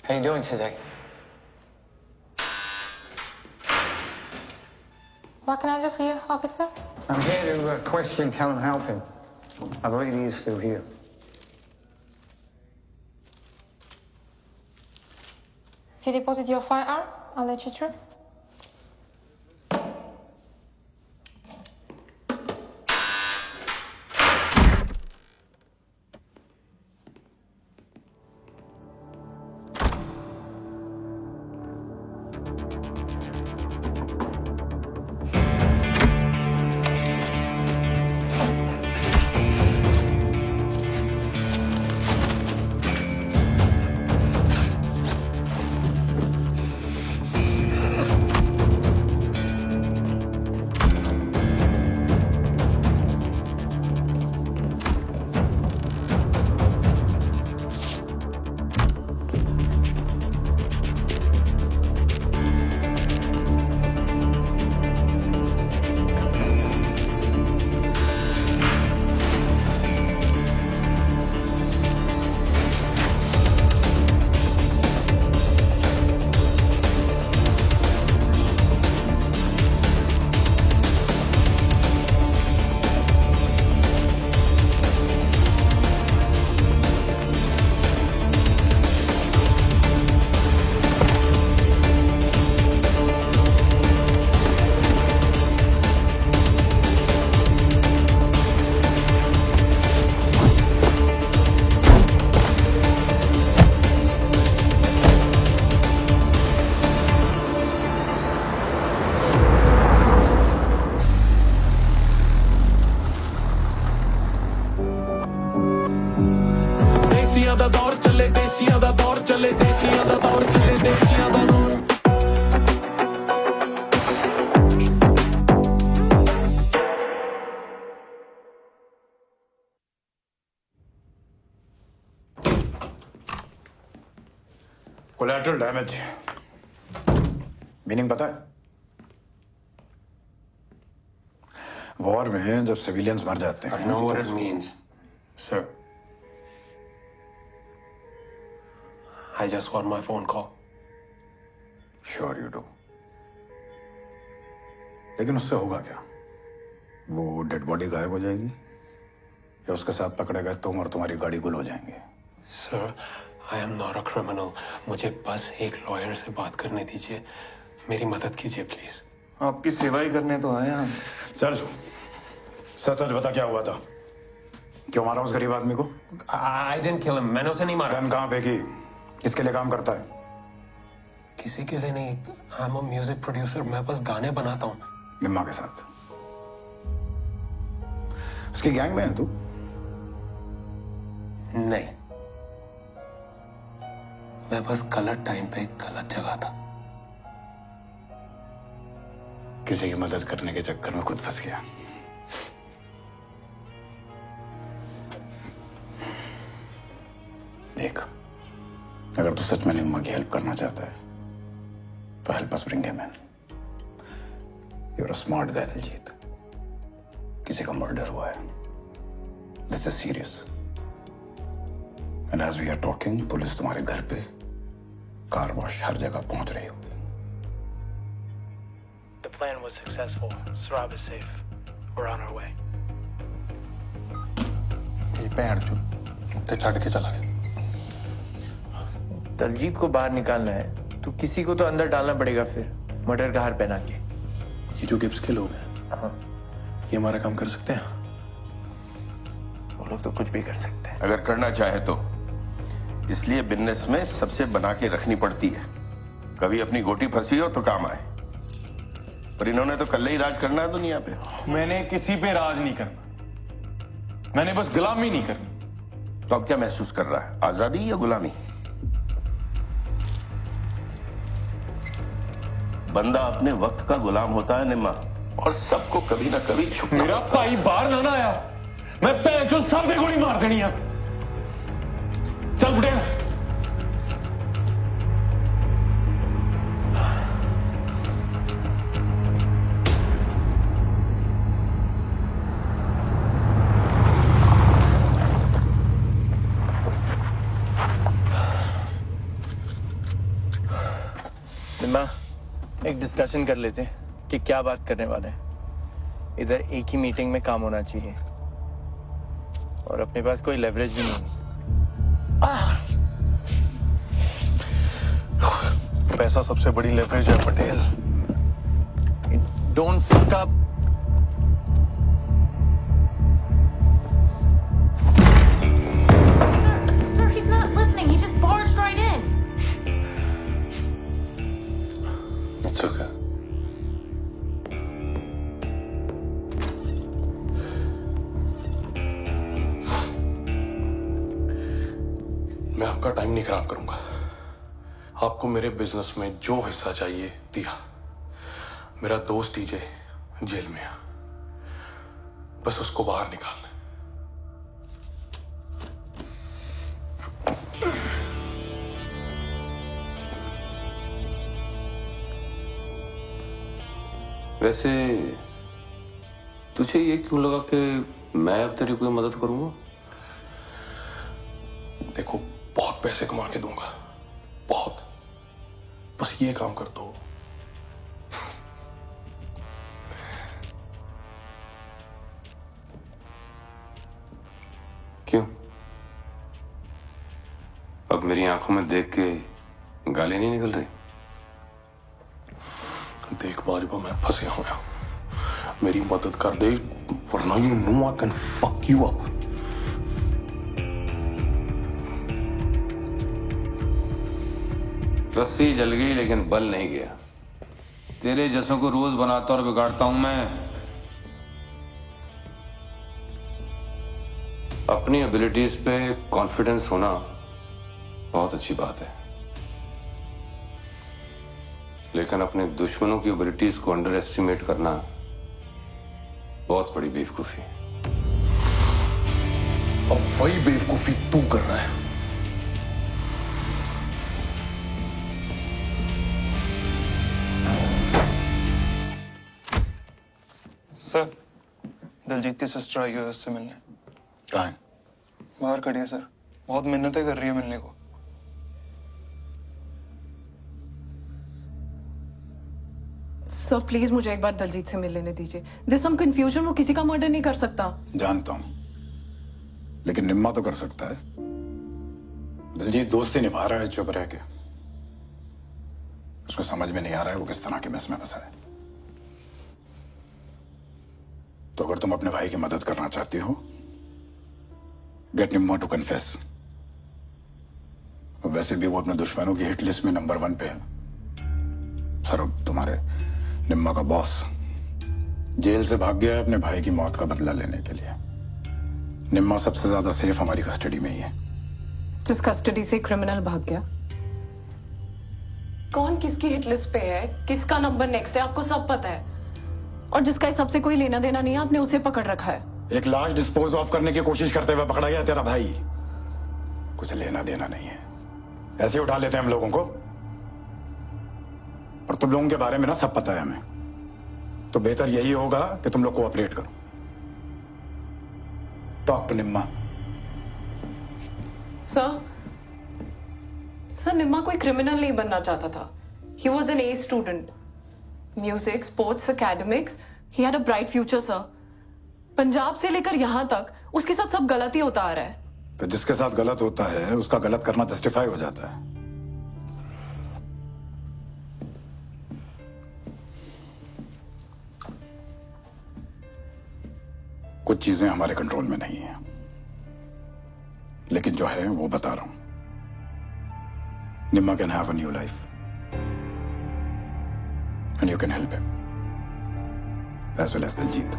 How you doing today? What can I do for you, officer? I'm here to question Callum Halpin. I believe he is still here. If you deposit your firearm, I'll let you through. ਦੇਸੀਆਂ ਦਾ ਦੌਰ ਚੱਲੇ ਦੇਸੀਆਂ ਦਾ ਦੌਰ ਚੱਲੇ ਦੇਸੀਆਂ ਦਾ ਦੌਰ ਚੱਲੇ ਦੇਸੀਆਂ ਦਾ ਦੌਰ collateral damage meaning पता है? War में जब सिविलियंस मर जाते हैं I know what it means, sir. I just got my phone call. Sure you do. लेकिन उससे होगा क्या? वो डेड बॉडी गायब हो जाएगी या उसके साथ पकड़े गए तुम और तुम्हारी गाड़ी गुल हो जाएंगे। Sir, I am not a criminal. मुझे बस एक लॉयर से बात करने दीजिए। मेरी मदद कीजिए प्लीज। आपकी सेवा ही करने तो आए हम। चल सच सच बता क्या हुआ था? क्यों मारा उस गरीब आदमी को? I didn't kill him. मैंने उसे नहीं मारा। गन कहाँ फेंकी? किसके लिए काम करता है? किसी के लिए नहीं। I'm a music producer. मैं बस गाने बनाता हूँ। निम्मा के साथ उसकी गैंग में है तू? नहीं, मैं बस गलत टाइम पे गलत जगह था। किसी की मदद करने के चक्कर में खुद फंस गया। देख, अगर तू सच में निम्मा की हेल्प करना चाहता है तो help us bring him in. You are a smart guy Diljit. किसी का मर्डर हुआ है। This is serious. And as we are talking police तुम्हारे घर पे कार वॉश हर जगह पहुंच रही होगी। The plan was successful. Sarab is safe. We're on our way. ये पैर चुप चढ़ के चला गया। दलजीत को बाहर निकालना है तो किसी को तो अंदर डालना पड़ेगा फिर मर्डर का हार पहना के। ये जो गिब्स के लोग हैं, हाँ, ये हमारा काम कर सकते हैं। वो लोग तो कुछ भी कर सकते हैं। अगर करना चाहे तो। इसलिए बिजनेस में सबसे बना के रखनी पड़ती है। कभी अपनी गोटी फंसी हो तो काम आए। पर इन्होंने तो कल ही राज करना है दुनिया पे। मैंने किसी पे राज नहीं करना, मैंने बस गुलामी नहीं करनी। तो अब क्या महसूस कर रहा है, आजादी या गुलामी? बंदा अपने वक्त का गुलाम होता है निम्मा, और सबको कभी ना कभी छुपना। मेरा भाई बाहर ना आया, मैं पैंचो सब दे गोली मार देनी है। चल बुढ़े। निम्मा, एक डिस्कशन कर लेते हैं कि क्या बात करने वाले हैं। इधर एक ही मीटिंग में काम होना चाहिए और अपने पास कोई लेवरेज भी नहीं। पैसा सबसे बड़ी लेवरेज है Patel. Don't fuck up. Sir, he's not listening. He just barged right in. It's okay. मैं आपका टाइम नहीं खराब करूंगा। आपको मेरे बिजनेस में जो हिस्सा चाहिए दिया। मेरा दोस्त डीजे जेल में है, बस उसको बाहर निकालना है। वैसे तुझे ये क्यों लगा कि मैं अब तेरी कोई मदद करूंगा? देखो, बहुत पैसे कमा के दूंगा, बहुत। बस ये काम कर दो। क्यों? अब मेरी आंखों में देख के गाली नहीं निकल रही? देख बाजवा, मैं फंसे हुआ, मेरी मदद कर दे, वरना you know I can fuck you up. रस्सी जल गई लेकिन बल नहीं गया। तेरे जैसों को रोज बनाता और बिगाड़ता हूं मैं। अपनी एबिलिटीज पे कॉन्फिडेंस होना बहुत अच्छी बात है, लेकिन अपने दुश्मनों की एबिलिटीज को अंडर एस्टिमेट करना बहुत बड़ी बेवकूफी है। अब वही बेवकूफी तू कर रहा है। सर, दलजीत की सिस्टर आई है उससे मिलने। कहाँ है? बाहर खड़ी है सर, बहुत मिन्नतें कर रही है मिलने को। सर प्लीज मुझे एक बार दलजीत से मिल लेने दीजिए। दिस सम कंफ्यूजन, वो किसी का मर्डर नहीं कर सकता। जानता हूं, लेकिन निम्मा तो कर सकता है। दिलजीत दोस्ती निभा रहा है चुप रह के। उसको समझ में नहीं आ रहा है वो किस तरह के मेस में फंसा है। तो अगर तुम अपने भाई की मदद करना चाहती हो, गेट निम्मा टू कन्फेस। वैसे भी वो अपने दुश्मनों की हिट लिस्ट में नंबर 1 पे है। सर, अब तुम्हारे निम्मा का बॉस जेल से भाग गया है अपने भाई की मौत का बदला लेने के लिए। निम्मा सबसे ज्यादा सेफ हमारी कस्टडी में ही है। जिस कस्टडी से क्रिमिनल भाग गया, कौन किसकी हिट लिस्ट पे है, किसका नंबर नेक्स्ट है, आपको सब पता है। और जिसका इस सबसे कोई लेना देना नहीं है, आपने उसे पकड़ रखा है। एक लाश डिस्पोज ऑफ करने की कोशिश करते हुए पकड़ा गया तेरा भाई। कुछ लेना देना नहीं है, ऐसे ही उठा लेते हैं हम लोगों को। और तुम लोगों के बारे में ना सब पता है हमें, तो बेहतर यही होगा कि तुम लोग कोऑपरेट करो। टॉक टू निम्मा। सर निम्मा कोई क्रिमिनल नहीं बनना चाहता था। He was an A student, music, sports, academics, he had a bright future sir. Punjab से लेकर यहां तक उसके साथ सब गलत ही होता आ रहा है। तो जिसके साथ गलत होता है उसका गलत करना जस्टिफाई हो जाता है। कुछ चीजें हमारे कंट्रोल में नहीं है, लेकिन जो है वो बता रहा हूं। Nimma can have a new life and you can help him as well as Diljit.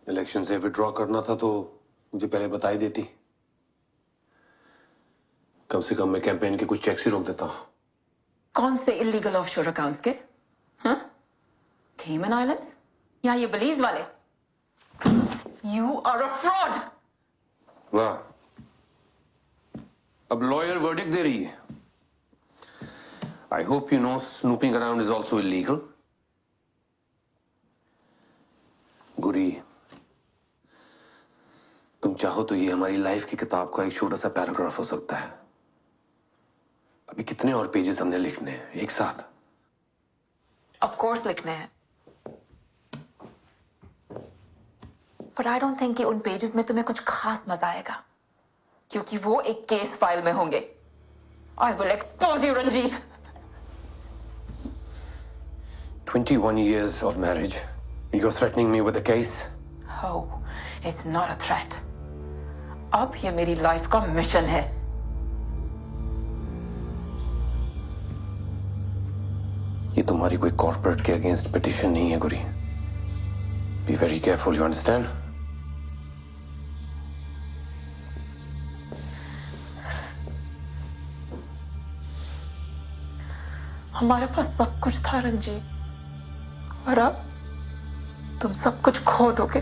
Election से विड्रॉ करना था तो मुझे पहले बता ही देती। कम से कम मैं कैंपेन के कुछ चेक्स ही रोक देता। कौन से इलीगल ऑफशोर अकाउंट्स के? हाँ? Cayman Islands? या ये Belize वाले? You are a fraud. वाह, अब लॉयर वर्डिक्ट दे रही है. I hope you know snooping around is also illegal. गुरी, तुम चाहो तो ये हमारी लाइफ की किताब का एक छोटा सा पैराग्राफ हो सकता है. अभी कितने और पेजेस हमने लिखने हैं एक साथ? Of course लिखने हैं. But I don't think कि उन पेजेस में तुम्हें कुछ खास मजा आएगा, क्योंकि वो एक केस फाइल में होंगे. I will expose you, Ranjit. 21 years of marriage. You're threatening me with a case? Oh, it's not a threat. अब ये मेरी लाइफ का मिशन है. ये तुम्हारी कोई कॉर्पोरेट के अगेंस्ट पिटीशन नहीं है गुरी. Be very careful, you understand? हमारे पास सब कुछ था रंजीत, और अब तुम सब कुछ खो दोगे.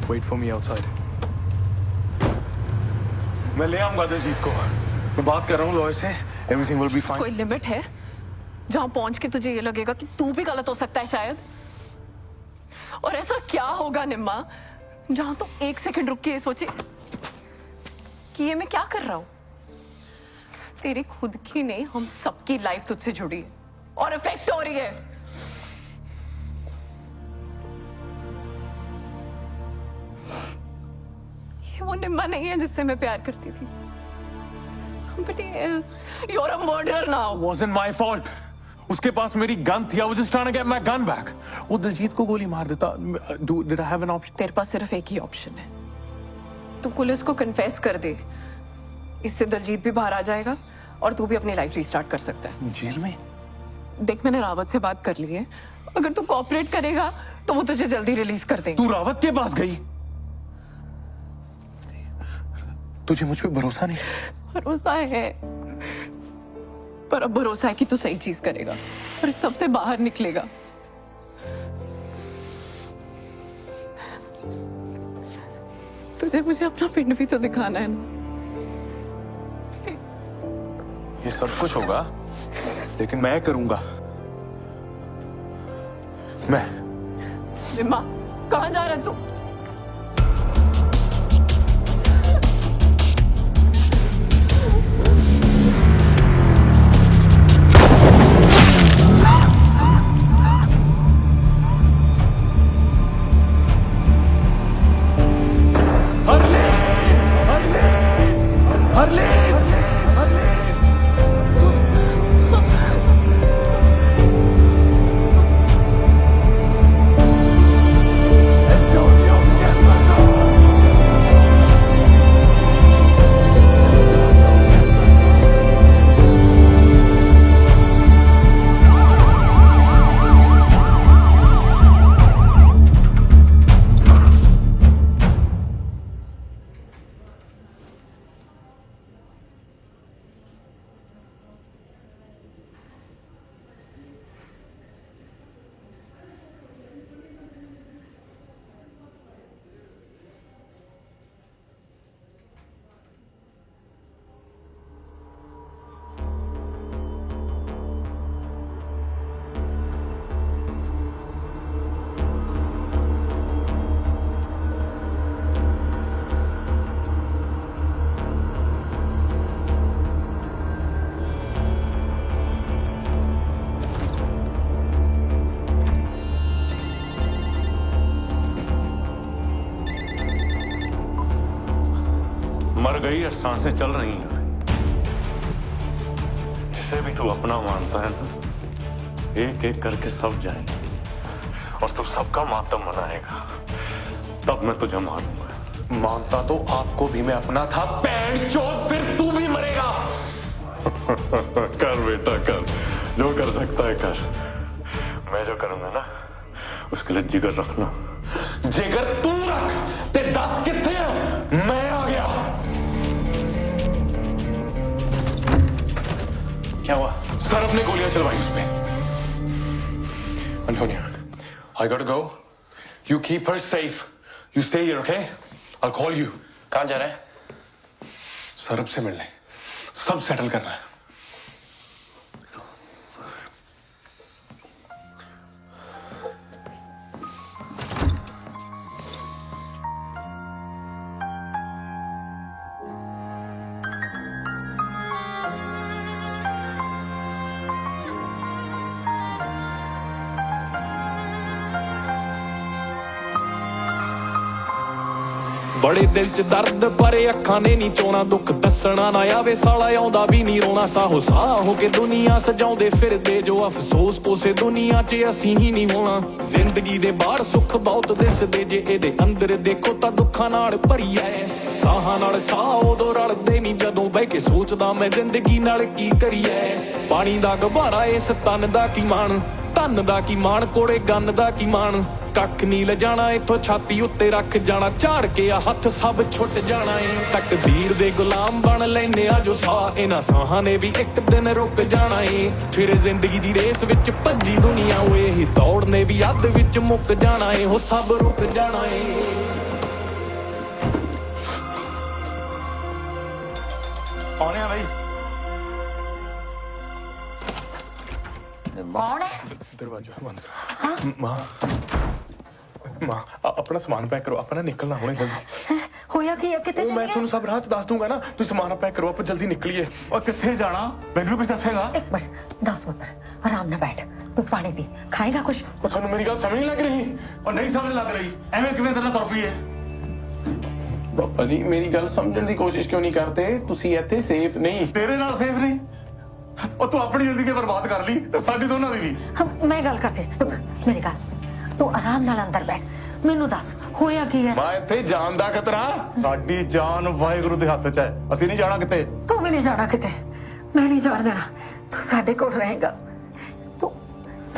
Wait for me outside. मैं ले आऊंगा दिलजीत को. मैं बात कर रहा हूँ लॉयर से. Everything will be fine. कोई लिमिट है जहां पहुंच के तुझे ये लगेगा कि तू भी गलत हो सकता है शायद? और ऐसा क्या होगा निम्मा जहां तू एक सेकंड रुक के ये सोचे कि ये मैं क्या कर रहा हूं? तेरी खुद की नहीं, हम सबकी लाइफ तुझसे जुड़ी है और इफेक्ट हो रही है. ये वो निम्मा नहीं है जिससे मैं प्यार करती थी. Somebody else. You're a murderer now. Wasn't my fault. उसके पास मेरी गन थी. I was just trying to get my gun back. वो दिलजीत को गोली मार देता. Did I have an option? तेरे पास सिर्फ एक ही ऑप्शन है. तू पुलिस को कन्फेस कर दे. इससे दिलजीत भी बाहर आ जाएगा और तू भी अपनी लाइफ रिस्टार्ट कर सकता है. जेल में? देख, मैंने रावत से बात कर ली है. अगर तू कोऑपरेट करेगा तो वो तुझे जल्दी रिलीज कर देंगे. तू रावत के पास गई? तुझे मुझ पे भरोसा नहीं? भरोसा है, पर अब भरोसा है कि तू सही चीज करेगा और इस सबसे बाहर निकलेगा. तुझे मुझे अपना पिंड भी तो दिखाना है ना. ये सब कुछ होगा, लेकिन मैं करूंगा. मैं. निम्मा, कहाँ जा रहा है तू? मर गई और सांसें चल रही हैं. जिसे भी तू अपना मानता है ना, एक एक करके सब जाएंगे और तू सबका मातम मनाएगा. तब मैं तुझे मानूंगा. मानता तो आपको भी मैं अपना था. पैंट चोर, फिर तू भी मरेगा. कर बेटा कर. जो कर सकता है कर। मैं जो करूंगा ना उसके लिए जिगर रखना। जिगर तू रख। ते 10 कितने हैं? मैं आ गया। क्या हुआ? सर अपने गोलियां चलवाई उस पे। Antonia, I gotta go. You keep her safe. You stay here, okay? I'll call you. कहाँ जा रहे हैं? सरब से मिलने। सब सेटल करना है। बड़े दिल च दर्द भरे अखां ने नी चोना दुख दसना ना आवे साला आउंदा भी नी रोना साहो साह हो के दुनिया सजाउंदे फिरदे जो अफसोस उसे दुनिया च असीं ही नहीं होना जिंदगी दे बाहर सुख बहुत दिसदे जे एदे अंदर देखो तां दुखां नाल भरी ऐ साहां नाल साह उदों रलदे नी जदों बह के सोचदा मैं जिंदगी नाल की करीए पानी दा गभारा इस तन दा की मान धन दा की मान कोड़े गन दा की मान कख नी ले जाना इथों छाती उत्ते रख जाना झाड़ के आ हथ सब छुट जाना है तकदीर दे गुलाम बन लैने आ जो साह इन्हां साहां ने भी एक दिन रुक जाना है फिर जिंदगी दी रेस विच भज्जी दुनिया ओए ही दौड़ ने भी अध विच मुक जाना है हो सब रुक जाना है कौन है भाई? कौन है? दरवाजा बंद कर। माँ माँ अपना सामान पैक करो अपना निकलना होने जल्दी होया कि किते मैं ਤੁਹਾਨੂੰ सब राह दस दूंगा ना ਤੁਸੀਂ सामान पैक करो आप जल्दी निकलिए और कितने जाना मैंने कुछ दसेगा एक मिनट 10 मिनट आराम ना बैठ तू पानी पी खाएगा कुछ ਤੁਹਾਨੂੰ मेरी गल समझ नहीं लग रही और नहीं समझ लग रही एवं किवें तेरा तुर पई है पापा जी मेरी गल समझने की कोशिश क्यों नहीं करते ਤੁਸੀਂ ਇੱਥੇ सेफ नहीं तेरे नाल सेफ नहीं और तू अपनी जिंदगी बर्बाद कर ली ते साडी दोनों दी भी मैं गल करके मेरी गल सुन तू आराम नाल अंदर बैठ मैनू दस होया की है मैं ਇੱਥੇ ਜਾਨ ਦਾ ਖਤਰਾ साडी जान वाहिगुरु दे हत्थ च है ਅਸੀਂ नहीं जाना किते तू भी नहीं जाना किते मैं नहीं जान देना तू साडे कोल रहेगा तू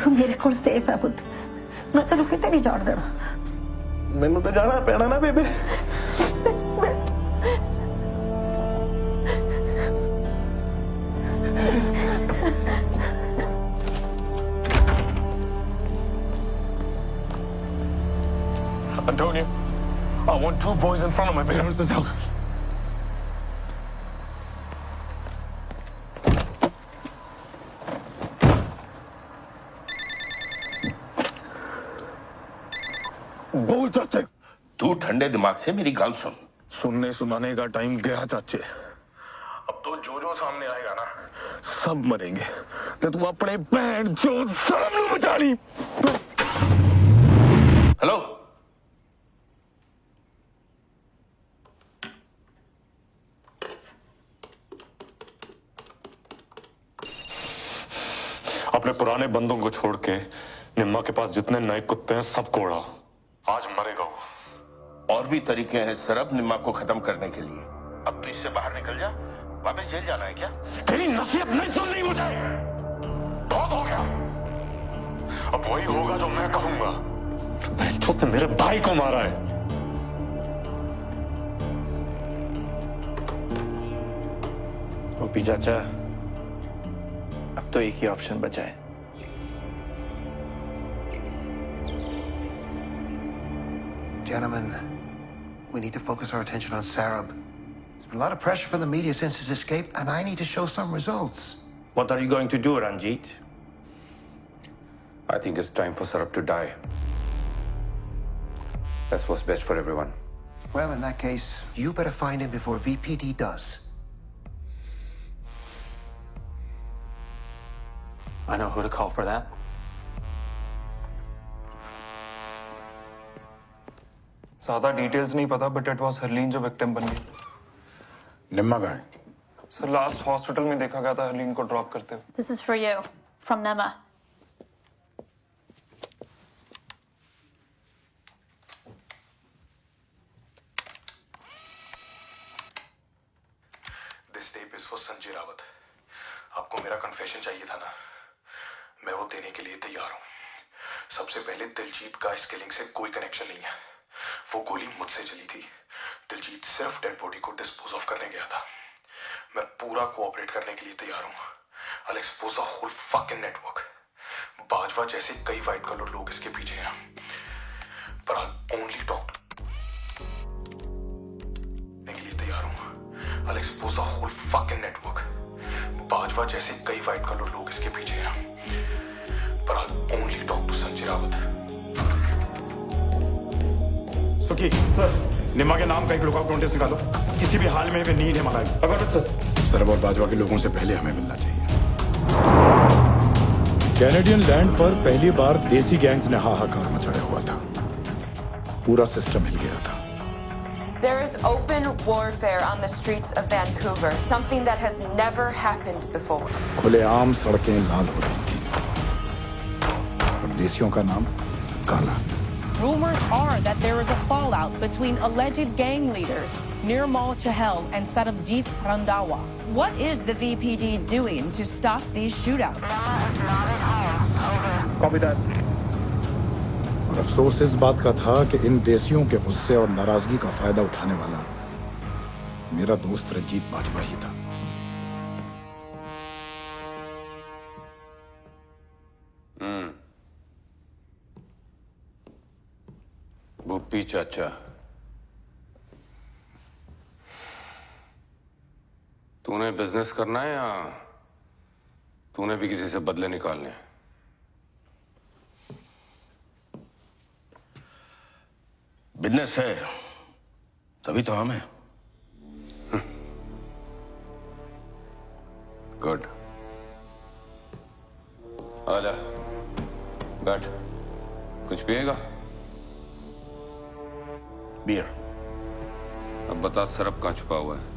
तू मेरे कोल सेफ है पुੱਤ मैं तेनू किते नहीं जान देना ਮੈਨੂੰ ਤਾਂ ਜਾਣਾ ਪੈਣਾ ਨਾ ਬੇਬੇ Antonio, I want 2 boys in front of my parents' house. बोल चाचे तू ठंडे दिमाग से मेरी गल सुन सुनने सुनाने का टाइम गया चाचे अब तो जो जो सामने आएगा ना सब मरेंगे तो तू अपने बहन जो शर्म नूं बचा ली हेलो अपने पुराने बंदों को छोड़ के निम्मा के पास जितने नए कुत्ते हैं सबको उड़ा आज मरेगा वो और भी तरीके हैं सरब निम्मा को खत्म करने के लिए अब तू इससे बाहर निकल जा वापस जेल जाना है क्या तेरी नसीहत नहीं सुननी मुझे बहुत हो गया अब वही होगा जो मैं कहूंगा तो मेरे भाई को मारा है ओपी चाचा अब तो एक ही ऑप्शन बचा है Gentlemen, we need to focus our attention on Sarab. There's been a lot of pressure from the media since his escape, and I need to show some results. What are you going to do, Ranjit? I think it's time for Sarab to die. That's what's best for everyone. Well, in that case, you better find him before VPD does. I know who to call for that. ज्यादा details नहीं पता but it was Harleen जो victim बन गई निम्मा कहाँ है sir last hospital में देखा गया था हरलीन को ड्रॉप करते हुए This is for you, from Nema. This tape is for Sanjay Rawat आपको मेरा कन्फेशन चाहिए था ना मैं वो देने के लिए तैयार हूं। सबसे पहले दिलजीत का इस किलिंग से कोई कनेक्शन नहीं है। वो गोली मुझसे चली थी। दिलजीत सिर्फ डेड बॉडी को डिस्पोज ऑफ करने गया था। मैं पूरा कोऑपरेट करने के लिए तैयार हूं। I'll expose the whole fucking network. Bajwa जैसे कई वाइट कलर लोग इसके पीछे हैं, पर I'll only talk के लिए तैयार हूं। I'll expose the whole fucking network. Bajwa जैसे कई वाइट कलर लोग इसके पीछे हैं, पर I'll only talk to Sanjay Rawat. सुखी सर, निमा के नाम का एक लुकआउट नोटिस निकालो। किसी भी हाल में वे नीड है हमारा। अगर सर और बाजवा के लोगों से पहले हमें मिलना चाहिए। कैनेडियन लैंड पर पहली बार देसी गैंग्स ने हाहाकार मचाया हुआ था। पूरा सिस्टम हिल गया था। There is open warfare on the streets of Vancouver, something that has never happened before. खुलेआम सड़कें लाल हो रही थी और देसियों का नाम काला। Rumors are that there is a fallout between alleged gang leaders Nirmal Chahal and Sarabjit Randhawa. What is the VPD doing to stop these shootouts? Copy that. और अफसोस इस बात का था कि इन देसियों के गुस्से और नाराजगी का फायदा उठाने वाला मेरा दोस्त रंजीत बाजवा ही था। भुप्पी चाचा, तूने बिजनेस करना है या तूने भी किसी से बदले निकालने? बिजनेस है तभी तो हम हैं। गुड, आजा बैठ। कुछ पिएगा? बियर। अब बता, सरब कहाँ छुपा हुआ है?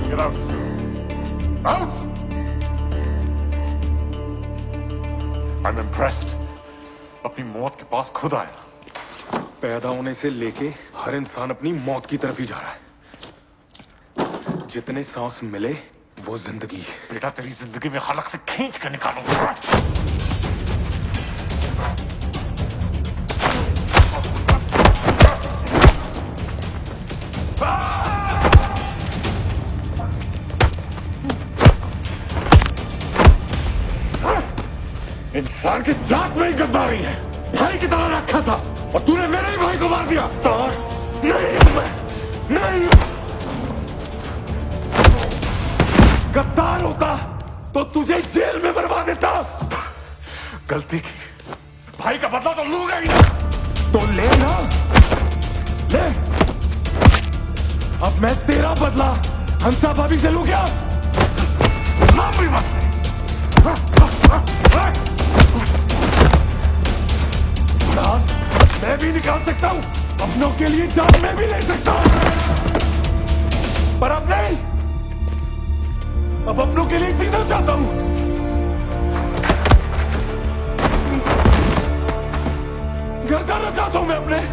Get out! Out! I'm impressed. अपनी मौत के पास खुद आया। पैदा होने से लेके हर इंसान अपनी मौत की तरफ ही जा रहा है। जितने सांस मिले वो जिंदगी। बेटा, तेरी जिंदगी में हलक से खींच कर निकालूंगा। इंसान की जात में ही गद्दारी है। भाई की तरह रखा था और तूने मेरे ही भाई को मार दिया। नहीं हूं मैं, नहीं। गद्दार होता तो तुझे जेल में मरवा देता। गलती की, भाई का बदला तो लूंगा ही ना। तो ले ना, ले। अब मैं तेरा बदला हंसा भाभी से लूं क्या? नाम भी मत। मैं भी निकाल सकता हूं, अपनों के लिए जान मैं भी ले सकता हूं, पर अब नहीं। अब अपनों के लिए जीना चाहता हूं। घर जाना चाहता हूं मैं अपने।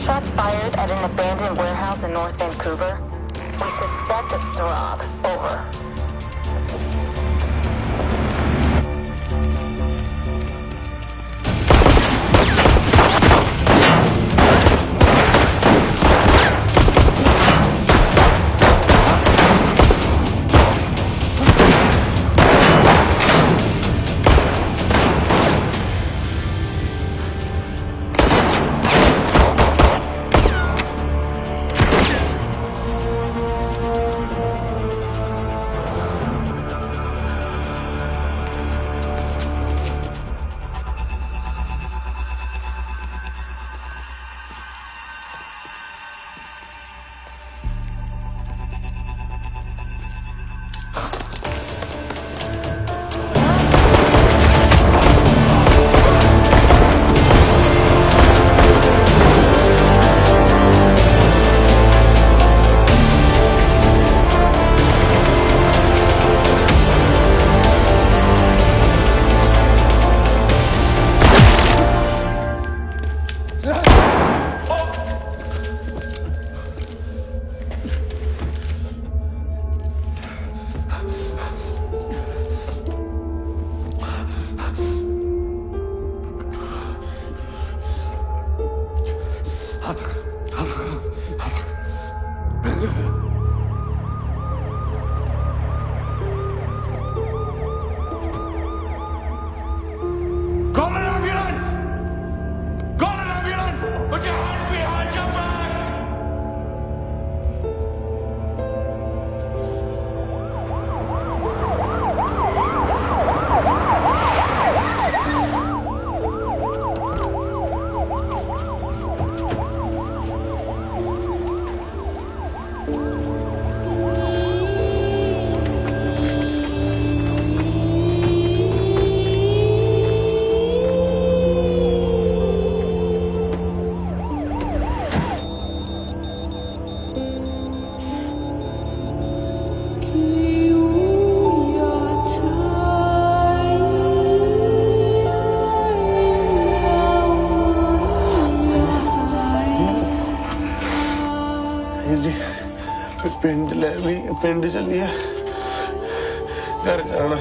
Shots fired at an abandoned warehouse in North Vancouver. We suspect it's Sarab. Over. Call an ambulance! Call an ambulance! Put your hands behind your back! जी पिंड ले ली पिंड चलिए घर जाना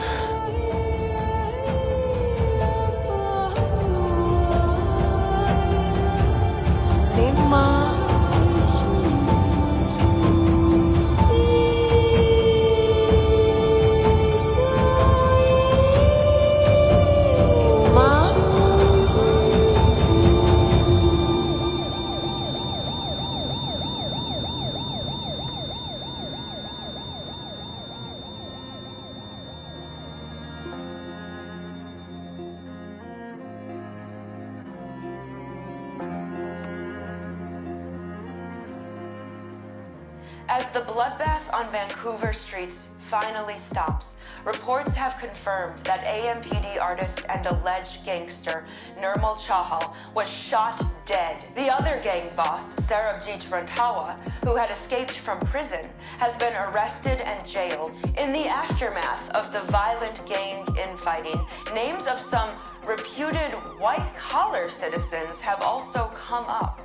As the bloodbath on Vancouver streets finally stops, reports have confirmed that AMPD artist and alleged gangster Nirmal Chahal was shot dead. The other gang boss, Sarabjit Randhawa, who had escaped from prison, has been arrested and jailed. In the aftermath of the violent gang infighting, names of some reputed white-collar citizens have also come up.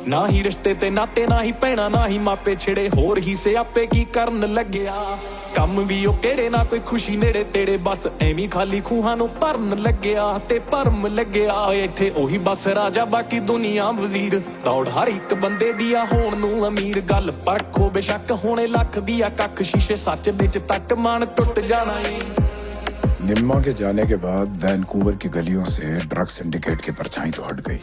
ਨਾ ਹੀ ਰਿਸ਼ਤੇ ਤੇ ਨਾਤੇ ਨਾ ਹੀ ਭੈਣਾ ਨਾ ਹੀ ਮਾਪੇ ਛਿੜੇ ਹੋਰ ਹੀ ਸਿਆਪੇ ਕੀ ਕਰਨ ਲੱਗਿਆ ਕੰਮ ਵੀ ਉਹ ਕਿਹੜੇ ਨਾ ਕੋਈ ਖੁਸ਼ੀ ਨੇੜੇ ਤੇੜੇ ਬਸ ਐਵੇਂ ਖਾਲੀ ਖੂਹਾਂ ਨੂੰ ਭਰਨ ਲੱਗਿਆ ਤੇ ਭਰਮ ਲੱਗਿਆ ਇੱਥੇ ਉਹੀ ਬਸ ਰਾਜਾ ਬਾਕੀ ਦੁਨੀਆ ਵਜ਼ੀਰ ਦੌੜ ਹਰ ਇੱਕ ਬੰਦੇ ਦੀ ਆ ਹੋਣ ਨੂੰ ਅਮੀਰ ਗੱਲ ਪਰਖੋ ਬੇਸ਼ੱਕ ਹੋਣੇ ਲੱਖ ਦੀ ਆ ਕੱਖ ਸ਼ੀਸ਼ੇ ਸੱਚ ਵਿੱਚ ਤੱਕ ਮਨ ਟੁੱਟ ਜਾਣਾ ਏ निम्मा के जाने के बाद वैनकूवर की गलियों से ड्रग सिंडिकेट की परछाई तो हट गई,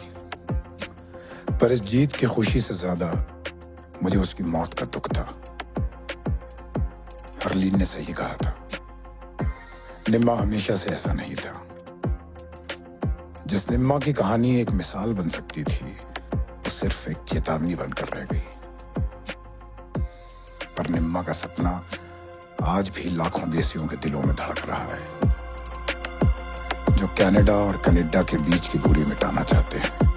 पर इस जीत की खुशी से ज्यादा मुझे उसकी मौत का दुख था। हरलीन ने सही कहा था, निम्मा हमेशा से ऐसा नहीं था। जिस निम्मा की कहानी एक मिसाल बन सकती थी, वो सिर्फ एक चेतावनी बनकर रह गई। पर निम्मा का सपना आज भी लाखों देशियों के दिलों में धड़क रहा है, जो कनाडा और कनाडा के बीच की दूरी मिटाना चाहते हैं।